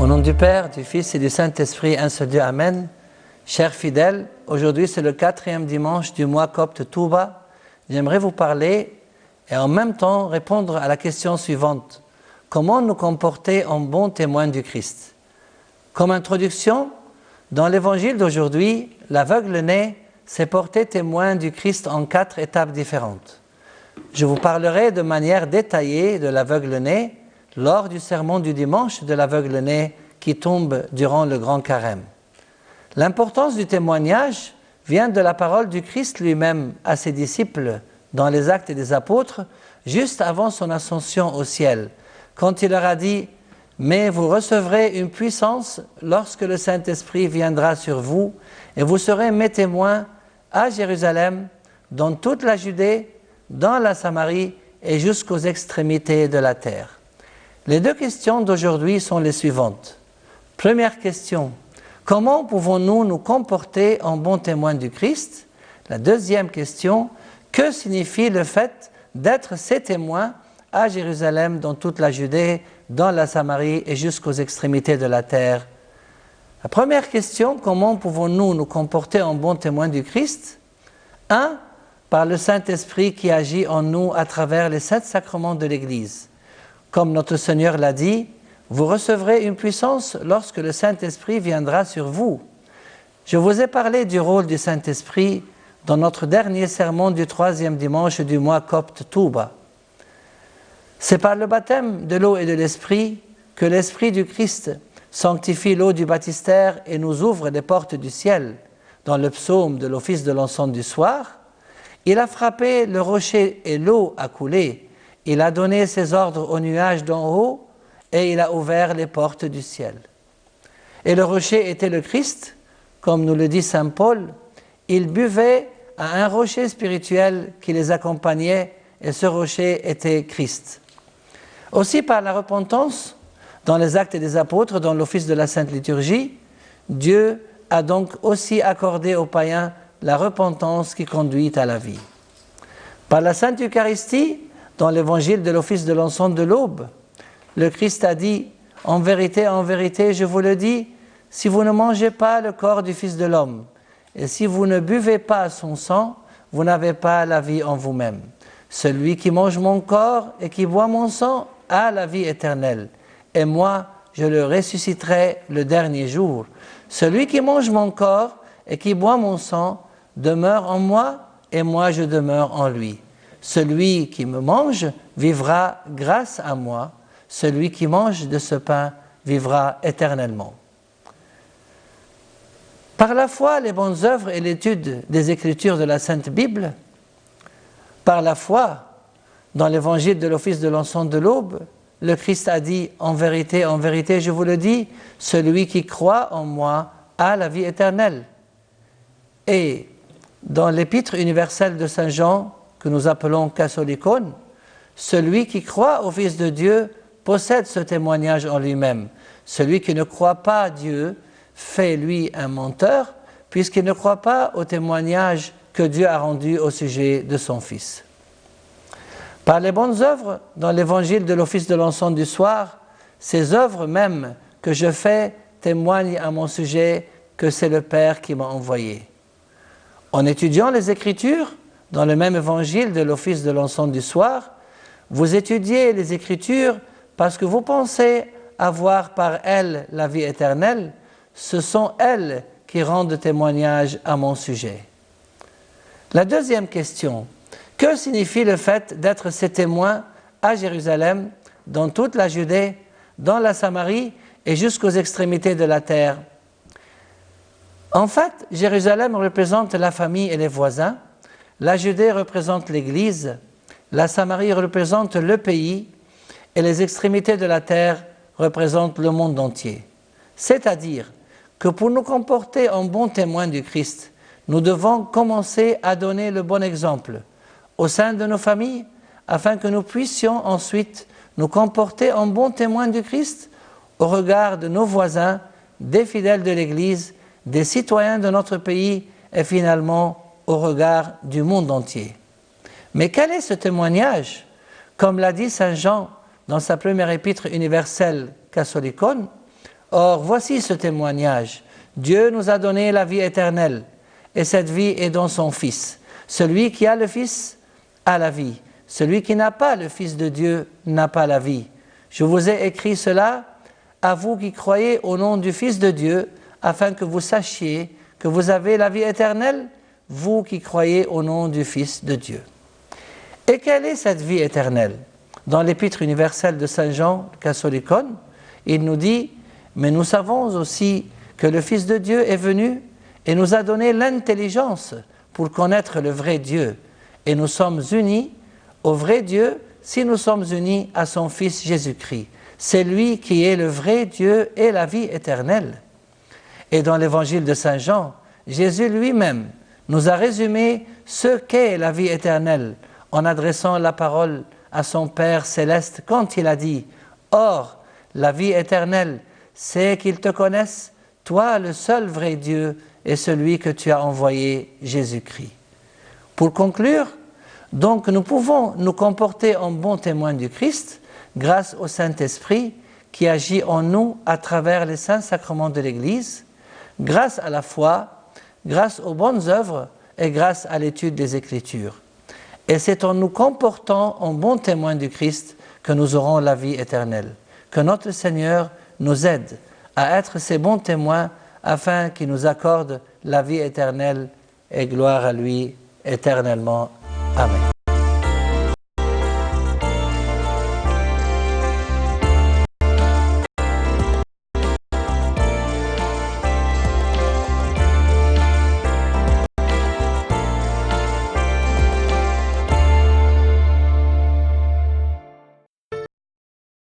nom du Père, du Fils et du Saint-Esprit, un seul Dieu, Amen. Chers fidèles, aujourd'hui c'est le 4e dimanche du mois copte Touba. J'aimerais vous parler et en même temps répondre à la question suivante. Comment nous comporter en bons témoins du Christ? Comme introduction, dans l'évangile d'aujourd'hui, l'aveugle-né s'est porté témoin du Christ en 4 étapes différentes. Je vous parlerai de manière détaillée de l'aveugle-né lors du sermon du dimanche de l'aveugle-né qui tombe durant le grand carême. L'importance du témoignage vient de la parole du Christ lui-même à ses disciples dans les Actes des Apôtres, juste avant son ascension au ciel, quand il leur a dit « Mais vous recevrez une puissance lorsque le Saint-Esprit viendra sur vous, et vous serez mes témoins à Jérusalem, dans toute la Judée, dans la Samarie et jusqu'aux extrémités de la terre. » Les 2 questions d'aujourd'hui sont les suivantes. Première question, comment pouvons-nous nous comporter en bons témoins du Christ? La deuxième question, que signifie le fait d'être ses témoins à Jérusalem, dans toute la Judée, dans la Samarie et jusqu'aux extrémités de la terre? La première question, comment pouvons-nous nous comporter en bons témoins du Christ? 1. Par le Saint-Esprit qui agit en nous à travers les 7 sacrements de l'Église. Comme notre Seigneur l'a dit, vous recevrez une puissance lorsque le Saint-Esprit viendra sur vous. Je vous ai parlé du rôle du Saint-Esprit dans notre dernier sermon du 3e dimanche du mois copte Touba. C'est par le baptême de l'eau et de l'Esprit que l'Esprit du Christ sanctifie l'eau du baptistère et nous ouvre les portes du ciel. Dans le psaume de l'office de l'encens du soir, il a frappé le rocher et l'eau a coulé. Il a donné ses ordres aux nuages d'en haut et il a ouvert les portes du ciel. Et le rocher était le Christ, comme nous le dit saint Paul. Ils buvaient à un rocher spirituel qui les accompagnait et ce rocher était Christ. Aussi par la repentance, dans les Actes des Apôtres, dans l'office de la Sainte Liturgie, Dieu a donc aussi accordé aux païens la repentance qui conduit à la vie. Par la Sainte Eucharistie, dans l'évangile de l'office de l'encens de l'aube, le Christ a dit « En vérité, je vous le dis, si vous ne mangez pas le corps du Fils de l'homme, et si vous ne buvez pas son sang, vous n'avez pas la vie en vous-même. Celui qui mange mon corps et qui boit mon sang a la vie éternelle, et moi, je le ressusciterai le dernier jour. Celui qui mange mon corps et qui boit mon sang demeure en moi, et moi je demeure en lui. Celui qui me mange vivra grâce à moi. Celui qui mange de ce pain vivra éternellement. » Par la foi, les bonnes œuvres et l'étude des Écritures de la Sainte Bible, par la foi, dans l'évangile de l'office de l'encens de l'aube, le Christ a dit « En vérité, je vous le dis, celui qui croit en moi a la vie éternelle. » Et dans l'épître universelle de Saint Jean, que nous appelons Catholicon, celui qui croit au Fils de Dieu possède ce témoignage en lui-même. Celui qui ne croit pas Dieu fait lui un menteur, puisqu'il ne croit pas au témoignage que Dieu a rendu au sujet de son Fils. Par les bonnes œuvres, dans l'évangile de l'office de l'encens du soir, ces œuvres même que je fais témoignent à mon sujet que c'est le Père qui m'a envoyé. En étudiant les Écritures, dans le même évangile de l'office de l'encens du soir, vous étudiez les Écritures parce que vous pensez avoir par elles la vie éternelle. Ce sont elles qui rendent témoignage à mon sujet. La deuxième question, que signifie le fait d'être ses témoins à Jérusalem, dans toute la Judée, dans la Samarie et jusqu'aux extrémités de la terre? En fait, Jérusalem représente la famille et les voisins. La Judée représente l'Église, la Samarie représente le pays et les extrémités de la terre représentent le monde entier. C'est-à-dire que pour nous comporter en bons témoins du Christ, nous devons commencer à donner le bon exemple au sein de nos familles afin que nous puissions ensuite nous comporter en bons témoins du Christ au regard de nos voisins, des fidèles de l'Église, des citoyens de notre pays et finalement au regard du monde entier. Mais quel est ce témoignage? Comme l'a dit saint Jean dans sa première épître universelle Catholicon, Or, voici ce témoignage. Dieu nous a donné la vie éternelle, et cette vie est dans son Fils. Celui qui a le Fils a la vie. Celui qui n'a pas le Fils de Dieu n'a pas la vie. Je vous ai écrit cela à vous qui croyez au nom du Fils de Dieu, afin que vous sachiez que vous avez la vie éternelle, vous qui croyez au nom du Fils de Dieu. Et quelle est cette vie éternelle? Dans l'Épître universelle de Saint Jean Chrysostom, il nous dit « Mais nous savons aussi que le Fils de Dieu est venu et nous a donné l'intelligence pour connaître le vrai Dieu. Et nous sommes unis au vrai Dieu si nous sommes unis à son Fils Jésus-Christ. C'est lui qui est le vrai Dieu et la vie éternelle. » Et dans l'Évangile de Saint Jean, Jésus lui-même nous a résumé ce qu'est la vie éternelle en adressant la parole à son Père céleste quand il a dit « Or, la vie éternelle, c'est qu'ils te connaissent, toi le seul vrai Dieu et celui que tu as envoyé, Jésus-Christ. » Pour conclure, donc nous pouvons nous comporter en bons témoins du Christ grâce au Saint-Esprit qui agit en nous à travers les saints sacrements de l'Église, grâce à la foi, grâce aux bonnes œuvres et grâce à l'étude des Écritures. Et c'est en nous comportant en bons témoins du Christ que nous aurons la vie éternelle. Que notre Seigneur nous aide à être ces bons témoins afin qu'il nous accorde la vie éternelle et gloire à lui éternellement. Amen.